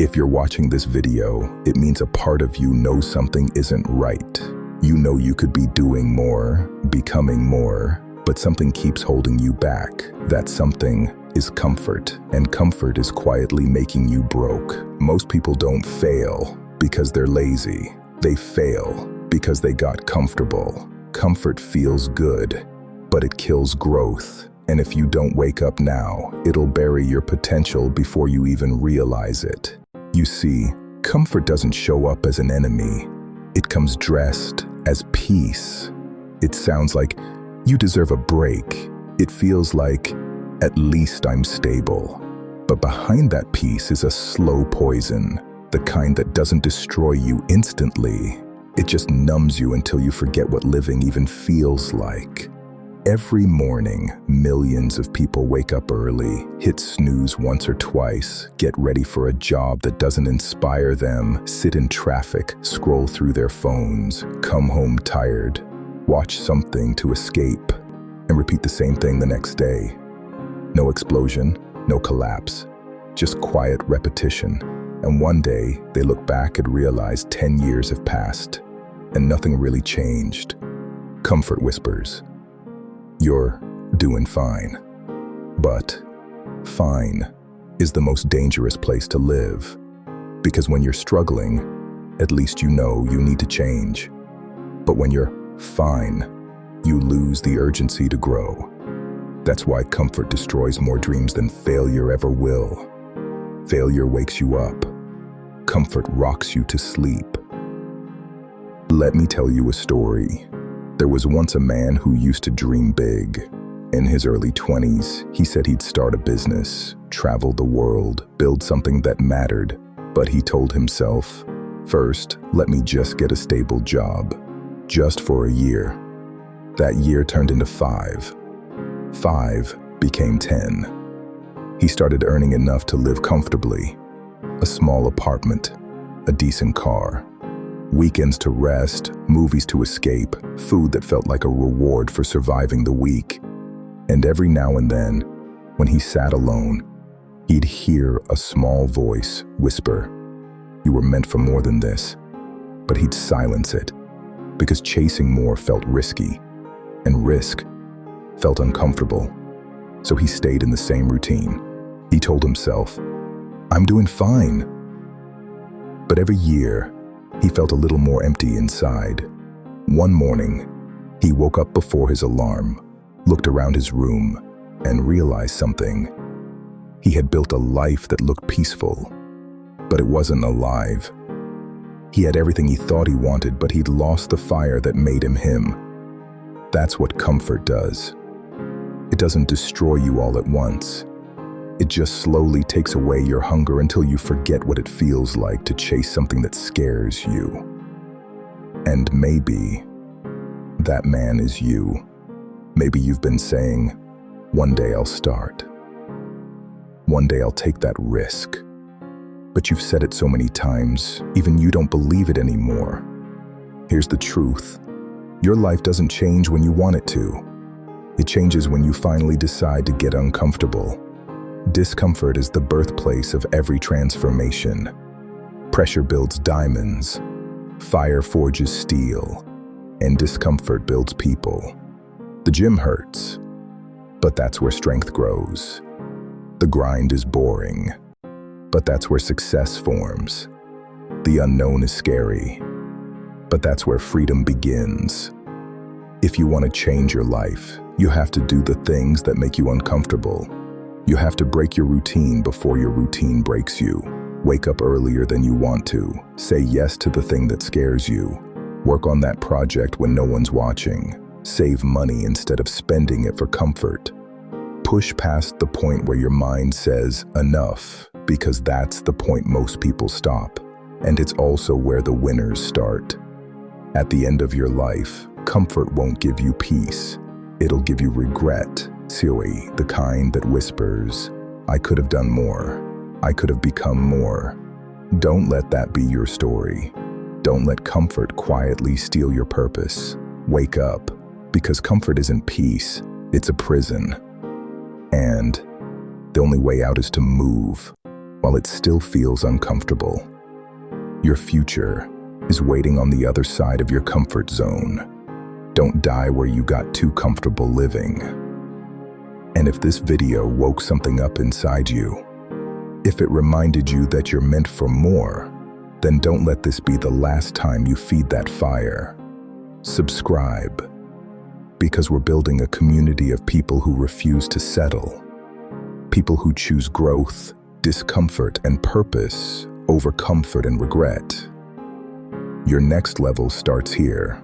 If you're watching this video, it means a part of you knows something isn't right. You know you could be doing more, becoming more, but something keeps holding you back. That something is comfort, and comfort is quietly making you broke. Most people don't fail because they're lazy. They fail because they got comfortable. Comfort feels good, but it kills growth. And if you don't wake up now, it'll bury your potential before you even realize it. You see, comfort doesn't show up as an enemy. It comes dressed as peace. It sounds like, you deserve a break. It feels like, at least I'm stable. But behind that peace is a slow poison, the kind that doesn't destroy you instantly. It just numbs you until you forget what living even feels like. Every morning, millions of people wake up early, hit snooze once or twice, get ready for a job that doesn't inspire them, sit in traffic, scroll through their phones, come home tired, watch something to escape, and repeat the same thing the next day. No explosion, no collapse, just quiet repetition. And one day, they look back and realize 10 years have passed, and nothing really changed. Comfort whispers, "You're doing fine." But fine is the most dangerous place to live, because when you're struggling, at least you know you need to change. But when you're fine, you lose the urgency to grow. That's why comfort destroys more dreams than failure ever will. Failure wakes you up. Comfort rocks you to sleep. Let me tell you a story. There was once a man who used to dream big. In his early 20s, he said he'd start a business, travel the world, build something that mattered. But he told himself, first, let me just get a stable job. Just for a year. That year turned into 5. 5 became 10. He started earning enough to live comfortably. A small apartment, a decent car, weekends to rest, movies to escape, food that felt like a reward for surviving the week. And every now and then, when he sat alone, he'd hear a small voice whisper, "You were meant for more than this." But he'd silence it, because chasing more felt risky, and risk felt uncomfortable. So he stayed in the same routine. He told himself, "I'm doing fine." But every year, he felt a little more empty inside. One morning, he woke up before his alarm, looked around his room, and realized something. He had built a life that looked peaceful, but it wasn't alive. He had everything he thought he wanted, but he'd lost the fire that made him him. That's what comfort does. It doesn't destroy you all at once. It just slowly takes away your hunger until you forget what it feels like to chase something that scares you. And maybe that man is you. Maybe you've been saying, "One day I'll start. One day I'll take that risk." But you've said it so many times, even you don't believe it anymore. Here's the truth. Your life doesn't change when you want it to. It changes when you finally decide to get uncomfortable. Discomfort is the birthplace of every transformation. Pressure builds diamonds, fire forges steel, and discomfort builds people. The gym hurts, but that's where strength grows. The grind is boring, but that's where success forms. The unknown is scary, but that's where freedom begins. If you want to change your life, you have to do the things that make you uncomfortable. You have to break your routine before your routine breaks you. Wake up earlier than you want to. Say yes to the thing that scares you. Work on that project when no one's watching. Save money instead of spending it for comfort. Push past the point where your mind says enough, because that's the point most people stop. And it's also where the winners start. At the end of your life, comfort won't give you peace. It'll give you regret. Silly, the kind that whispers, "I could have done more. I could have become more." Don't let that be your story. Don't let comfort quietly steal your purpose. Wake up, because comfort isn't peace, it's a prison. And the only way out is to move. while it still feels uncomfortable. Your future is waiting on the other side of your comfort zone. Don't die where you got too comfortable living. And if this video woke something up inside you, if it reminded you that you're meant for more, then don't let this be the last time you feed that fire. Subscribe, because we're building a community of people who refuse to settle. People who choose growth, discomfort, and purpose over comfort and regret. Your next level starts here.